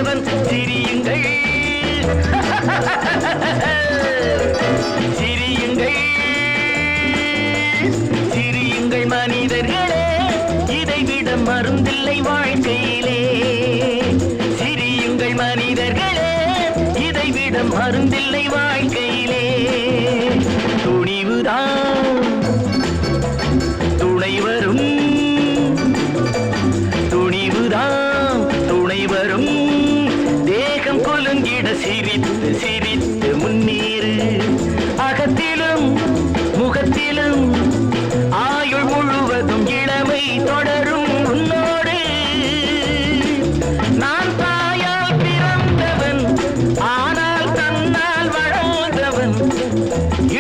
தெரிந்தவன் சிரியுங்கள் சிரியுங்கள் சிரியுங்கள் மனிதர்களே இதைவிட மருந்தில்லை வாழ்க்கையிலே சிரியுங்கள் மனிதர்களே இதைவிட மருந்தில்லை வாழ்க்கையிலே துணிவுதான் துணை வரும் துணிவுதான் துணை வரும் தேகம் கொலுங்கிட சிரித்து சிரித்து முன்னேறு அகத்திலும் முகத்திலும் ஆயுள் முழுவதும் இளமை தொடரும் உன்னோடு நான் தாயால் பிறந்தவன் ஆனால் தன்னால் வளர்ந்தவன்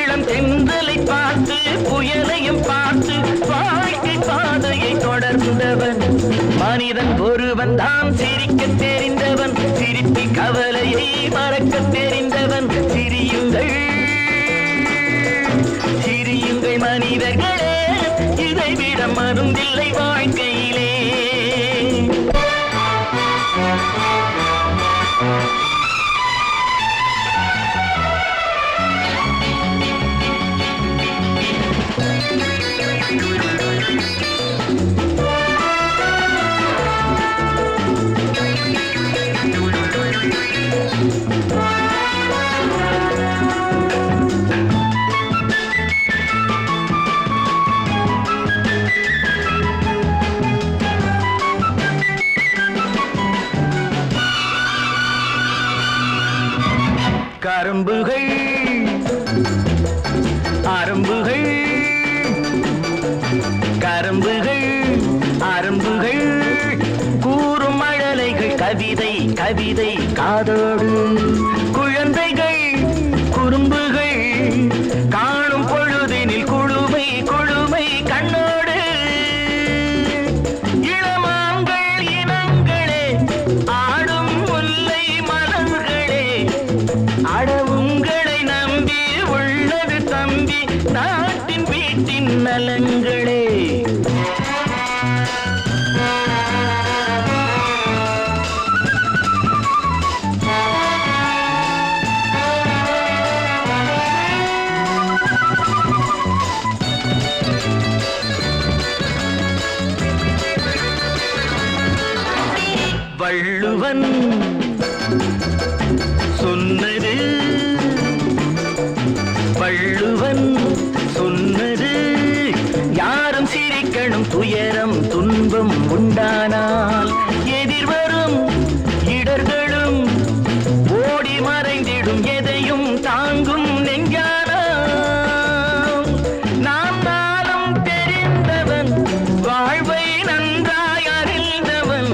இளம் தென்றலை பார்த்து புயலையும் பார்த்து வாழ்க்கை பாதையை தொடர்ந்தவன் மனிதன் ஒருவன் தான் சிரிக்க தெரிந்தவன் சிரிப்பில் கவலையை மறக்க தெரிந்தவன் சிரியுங்கள் சிரியுங்கள் மனிதர்களே இதைவிட மருந்தில்லை வாழ்க்கையிலே கரும்புகள் அரும்புகள் கரும்புகள் அரும்புகள் கூறும் மழலைகள் கவிதை கவிதை காதோடு குழந்தைகள் குறும்புகள் காணும் பொழுதினில் குழுமை குழுமை கண்ணோடு இளமான்கள் இனங்களே ஆடும் முல்லை மலர்களே அடவுங்களை நம்பி உள்ளது தம்பி நாட்டின் வீட்டின் நலங்களே வள்ளுவன் சொன்னது வள்ளுவன் சொன்னது யாரும் சிரிக்கணும் துயரம் துன்பம் உண்டானால் எதிர்வரும் இடர்களும் ஓடி மறைந்திடும் எதையும் தாங்கும் நெஞ்சானாம் நாம் நாளும் தெரிந்தவன் வாழ்வை நன்றாய் அறிந்தவன்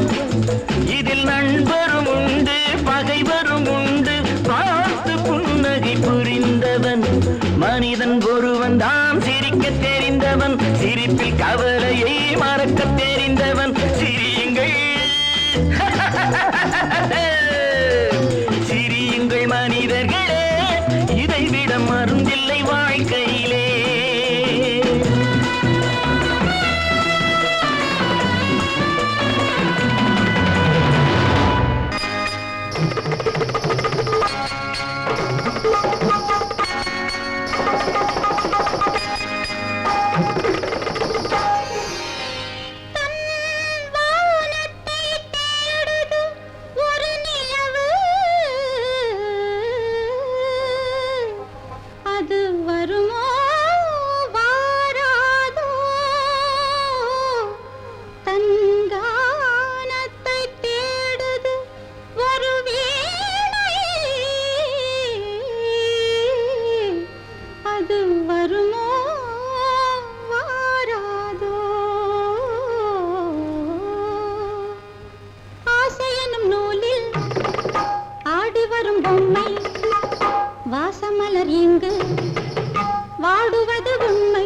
இதில் நண்பரும் உண்டு பகைவரும் உண்டு பார்த்து புன்னகை புரிந்தவன் மனிதன் ஒருவன் தான் சிரிக்க தெரிந்தவன் சிரிப்பில் கவலையை மறக்க தெரிந்தவன் சிரியுங்கள் சிரியுங்கள் மனிதர்களே இதைவிட மருந்தில்லை வாழ்க்கையிலே வாசமலர் இங்கு வாடுவது உண்மை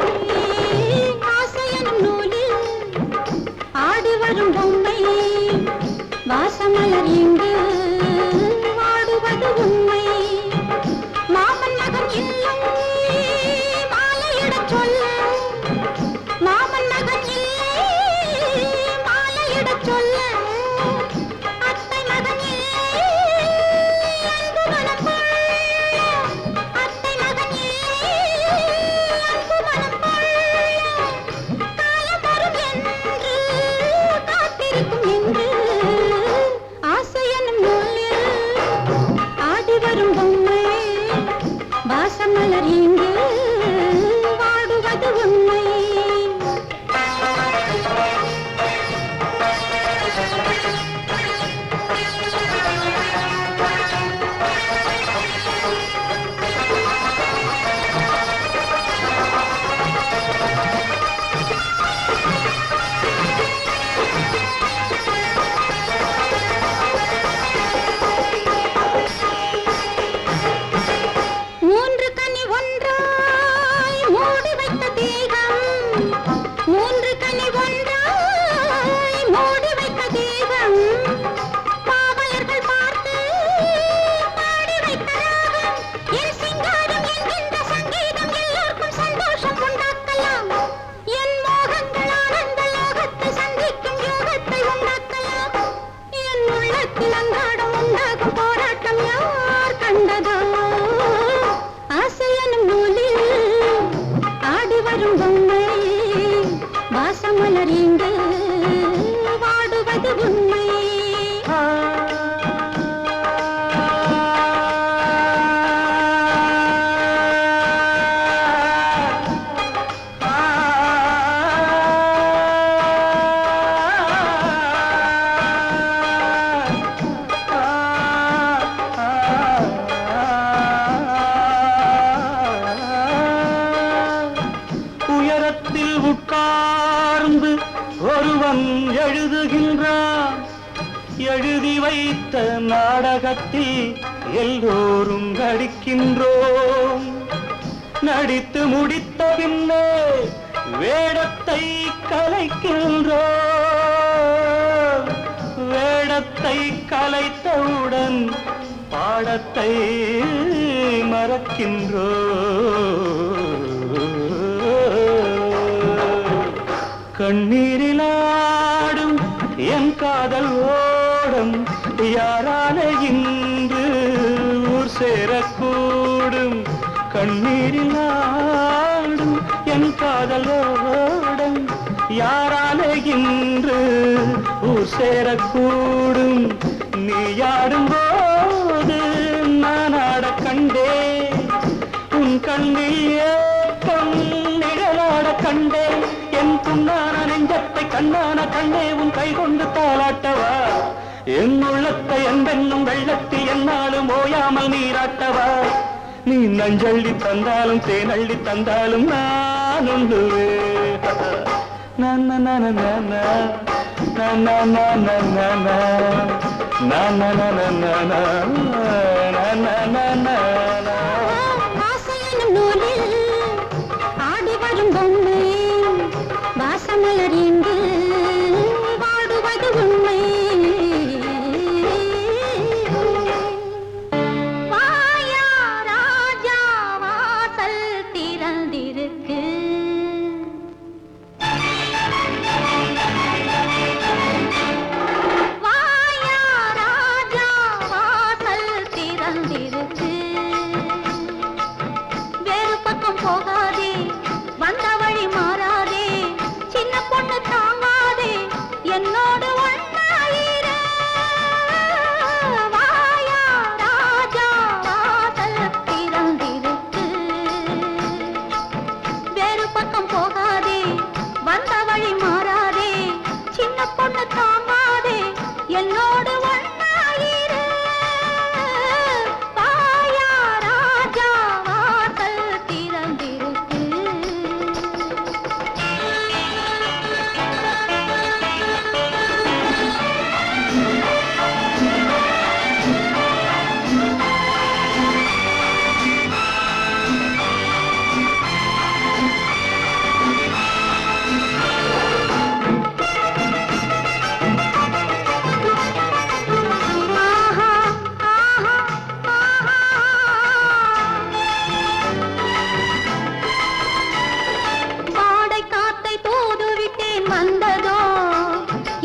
ஆசையனும் நூலில் ஆடி வரும் பொம்மை வாசமலர் இங்கு வாடுவது உண்மை மாமன் மகன் இல்லம் மாலையிடச் சொல்ல மாமன் மகன் இல்லை மாலையிடச் சொல்ல அத்தை மகன் இல்லை நடித்த நாடகத்தில் எல்லோரும் நடிக்கின்றோம். நடித்து முடித்த பின்னே வேடத்தை கலைக்கின்றோம். வேடத்தை கலைத்தவுடன் பாடத்தை மறக்கின்றோம். கண்ணீரிலாடும் என் காதல் ஓடும் யாரான இன்று ஊர் சேரக்கூடும். கண்ணீரிலாடும் என் காதல் ஓடும் யாரான இன்று ஊர் சேரக்கூடும். நீ ஆடும் போது நான் ஆட கண்டே உன் கண்ணில் ஏக்கம் நிழலாட கண்டே. என் புண்ணான நெஞ்சத்தை கண்ணான கண்ணே உன் கை கொண்டு தாளாட்டவா. என் உள்ளத்தை என்பென்னும் வெள்ளத்தில் என்னாலும் ஓயாமல் நீராட்டவா. நீ நஞ்சள்ளி தந்தாலும் தேனள்ளி தந்தாலும் நான் உண்டுவே. ஆசையெனும் நூலில் ஆடி வரும் பொம்மை வாசமலரிந்து வாடுவது உண்மை. வாயா ராஜா வாசல் திறந்திருக்கு. வாயா ராஜா வாசல் திறந்திருக்கு. வேறு பக்கம் போகாதே வந்த வழி மாறாதே. சின்ன பொண்ணு தாங்காதே என்னோடு ஒன்னாயிரு. வாயா ராஜா வாசல் திறந்திருக்கு. வேறு பக்கம் போகாதே வந்த வழி மாறாதே. சின்ன பொண்ணு தாங்காதே என்னோடு ஒன்னாயிரு. வாயா ராஜா வாசல் திறந்திருக்கு. ஆஹா ஆஹா ஆஹா. பாடை காத்தை தூதுவிட்டேன் வந்ததோ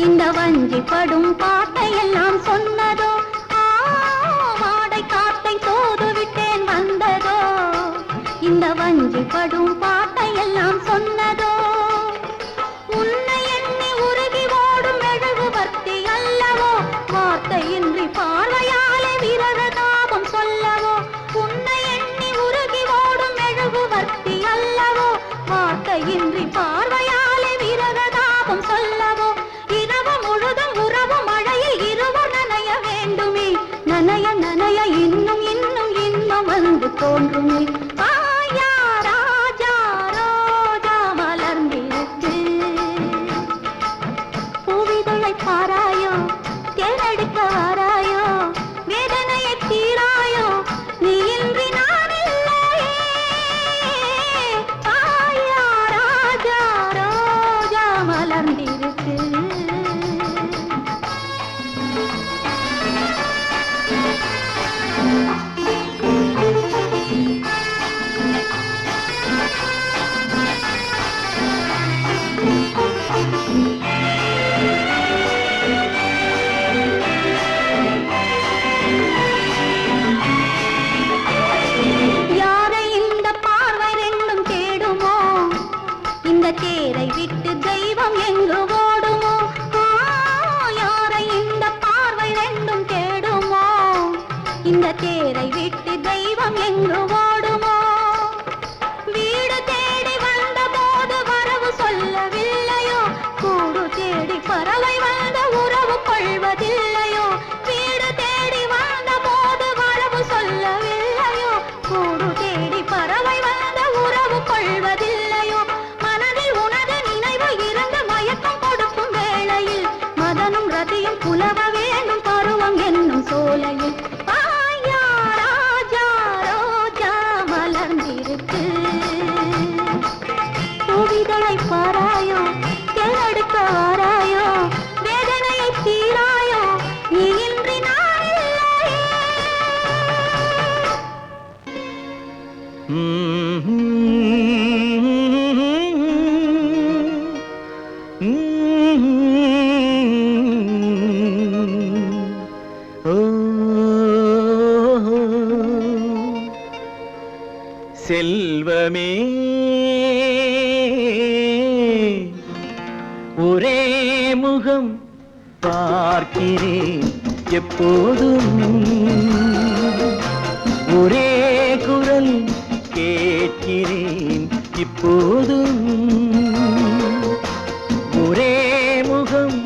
இந்த வஞ்சி படும் பாட்டை எல்லாம் சொன்னதோ. வாடை காத்தை தூதுவிட்டேன் வந்ததோ இந்த வஞ்சி படும் பாட்டை எல்லாம் சொன்னதோ. உன்னை எண்ணி உருகி ஓடும் மெழுகுவர்த்தி அல்லவோ. வார்த்தையின்றி பார்வையாலே விரகதாபம் சொல்லவோ. உன்னை எண்ணி உருகி ஓடும் மெழுகுவர்த்தி அல்லவோ. வார்த்தையின்றி பார்வையாலே விரகதாபம் சொல்லவோ. இரவு முழுதும் உறவு மழையில் இருவர் நனைய வேண்டுமே. நனைய நனைய இன்னும் இன்னும் இன்னும் வந்து தோன்றுமே. வாயா ராஜா ரோஜா மலர்ந்திருக்கு. பூவிதழை பாராயோ தேனெடுக்க வாராயோ. வேதனையை தீராயோ நீ இன்றி நான் இல்லையே. வாயா ராஜா ரோஜா மலர்ந்திருக்கு. யாரை இந்த பார்வை ரெண்டும் தேடுமோ. இந்த தேரை விட்டு தெய்வம் எங்கு ஓடுமோ. யாரை இந்த பார்வை ரெண்டும் தேடுமோ. இந்த தேரை விட்டு தெய்வம் எங்கு ஓடுமோ. வீடு தேடி வந்த போது வரவு சொல்லவில்லையோ. கூடு தேடி பறவை வந்த உறவு கொள்வதில்லையோ. வீடு தேடி வந்த போது வரவு சொல்லவில்லையோ. கூடு தேடி பறவை வந்த உறவு கொள்வதில்லையோ. மனதில் உனது நினைவு இருந்து மயக்கம் கொடுக்கும் வேளையில் மதனும் ரதியும் புலவ வேண்டும் பருவம் என்னும் செல்வமே ஒரே முகம் பார்க்கிறேன் எப்போதும் ஒரே குரல் கேட்கிறேன் இப்போதும் ஒரே முகம்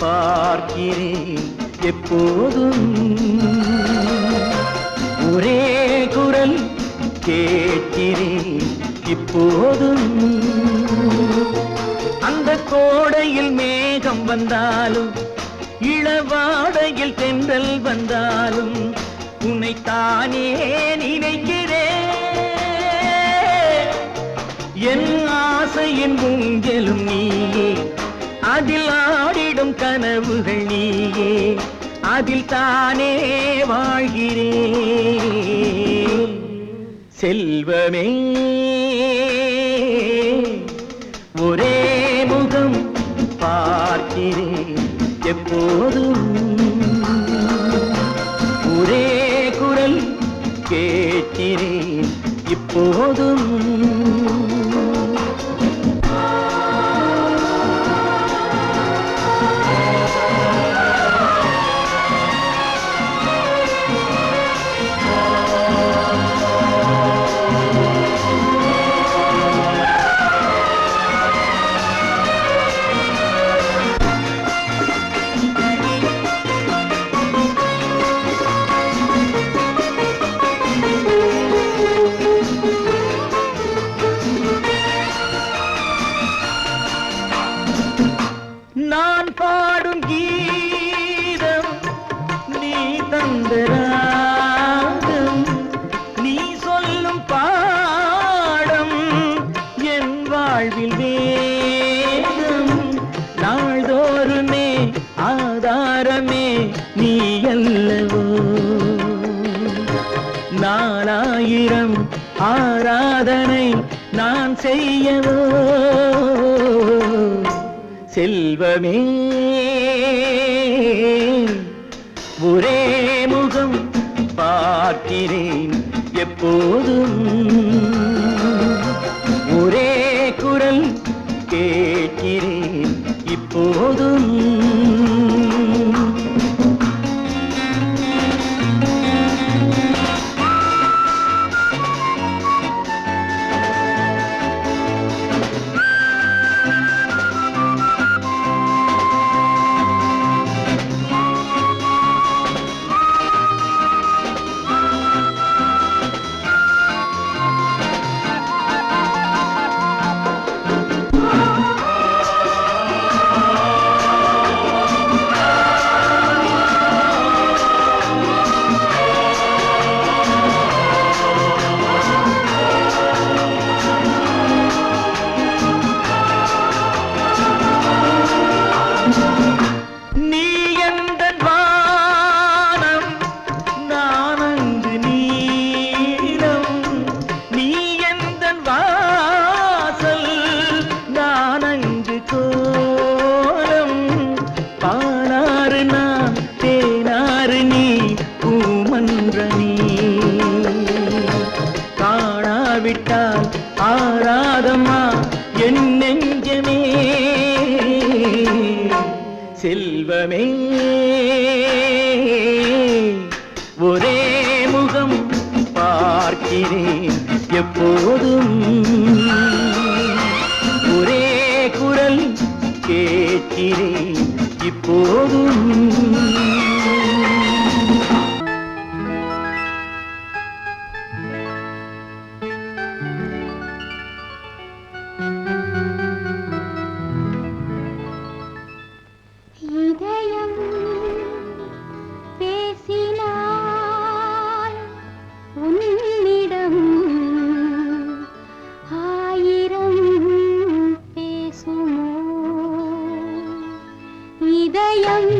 பார்க்கிறேன் எப்போதும் ஒரே குரல் கேட்கிறேன் இப்போதும் அந்த கோடையில் மேகம் வந்தாலும் இளவாடையில் தென்றல் வந்தாலும் உன்னைத்தானே நினைக்கிறேன் என் ஆசையின் ஊஞ்சலும் நீயே அதில் ஆடிடும் கனவுகள் நீயே அதில் தானே வாழ்கிறேன் செல்வமே ஒரே முகம் பார்க்கிறேன் எப்போதும் ஒரே குரல் கேட்கிறேன் இப்போதும் நான் பாடும் கீதம் நீ தந்த ராகம் நீ சொல்லும் பாடம் என் வாழ்வில் வேதம் நாள்தோறுமே ஆதாரமே நீ அல்லவோ நாலாயிரம் ஆராதனை நான் செய்யவோ செல்வமே ஒரே முகம் பார்க்கிறேன் எப்போதும் ஒரே குரல் கேட்கிறேன் இப்போதும் காணாவிட்டால் ஆராதம்மா என் நெஞ்சமே செல்வமே ஒரே முகம் பார்க்கிறேன் எப்போதும் ஒரே குரல் கேட்கிறேன் இப்போதும் இதயம்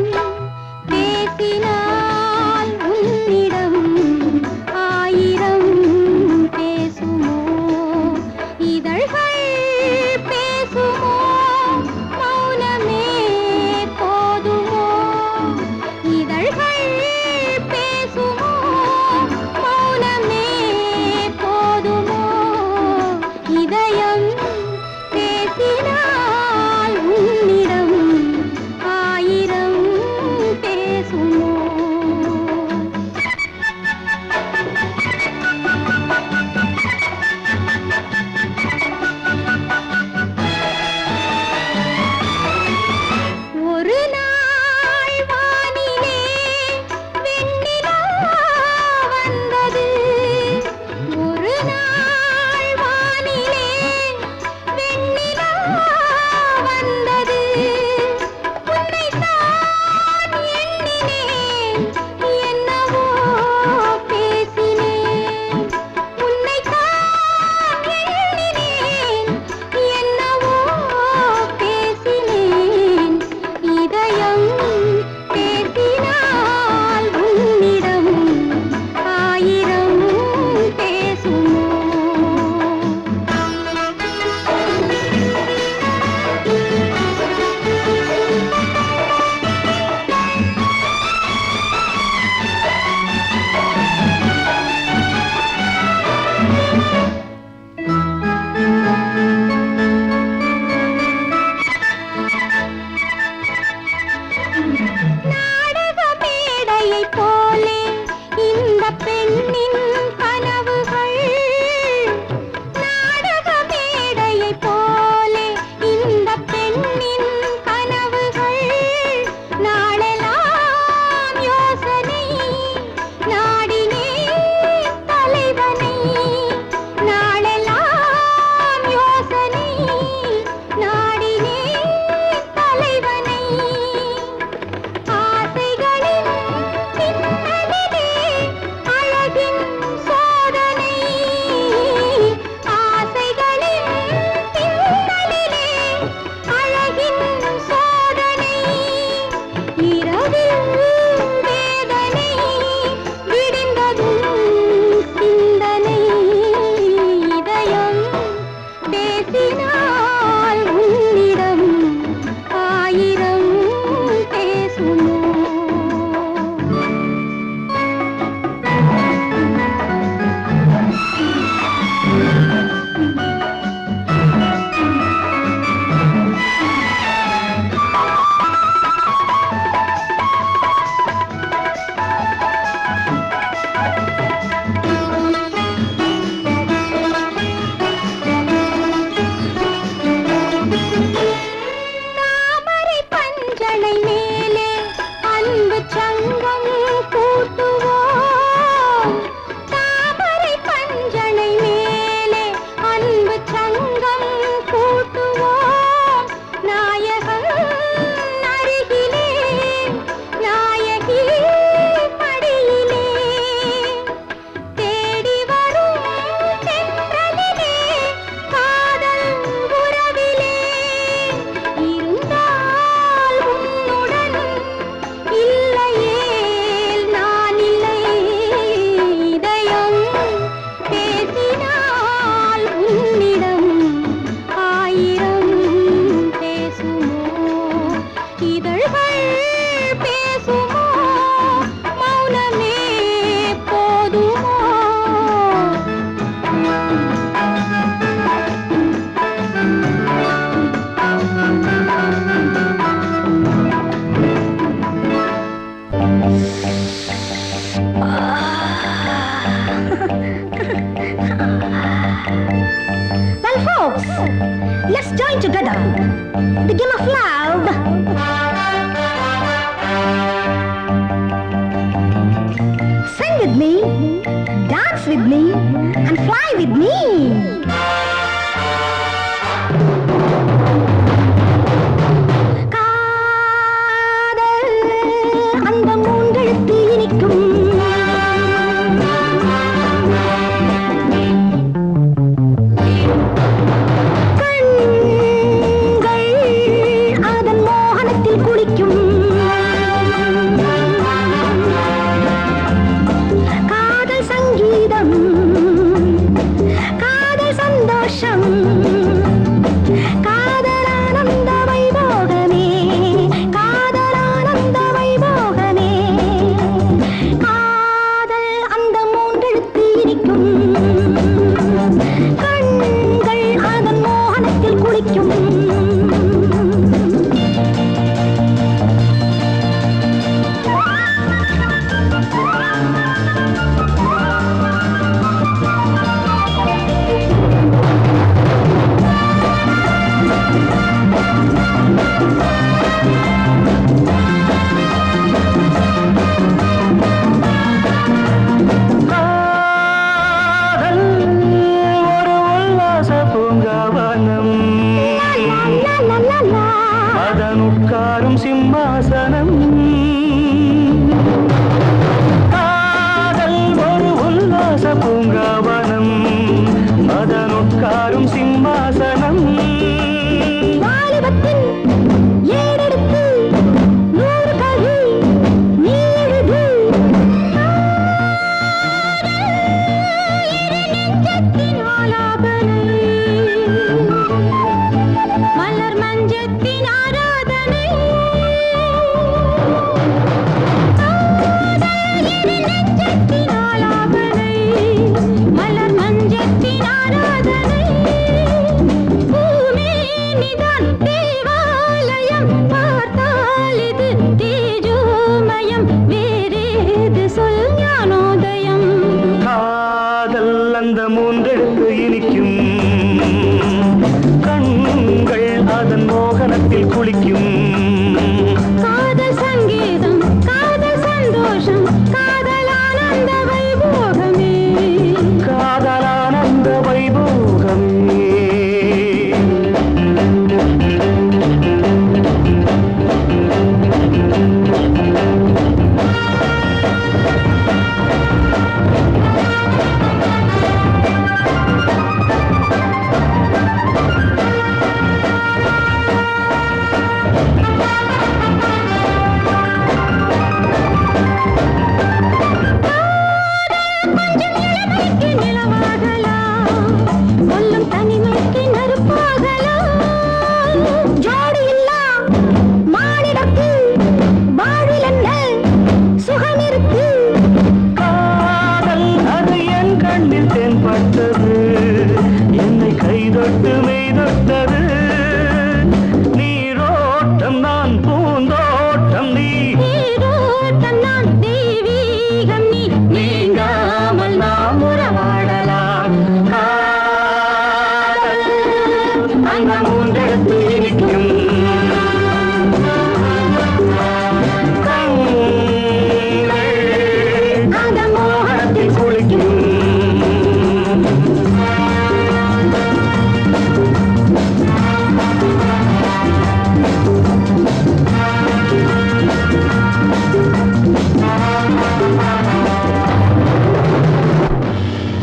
the game of love. Sing with me, dance with me, and fly with me.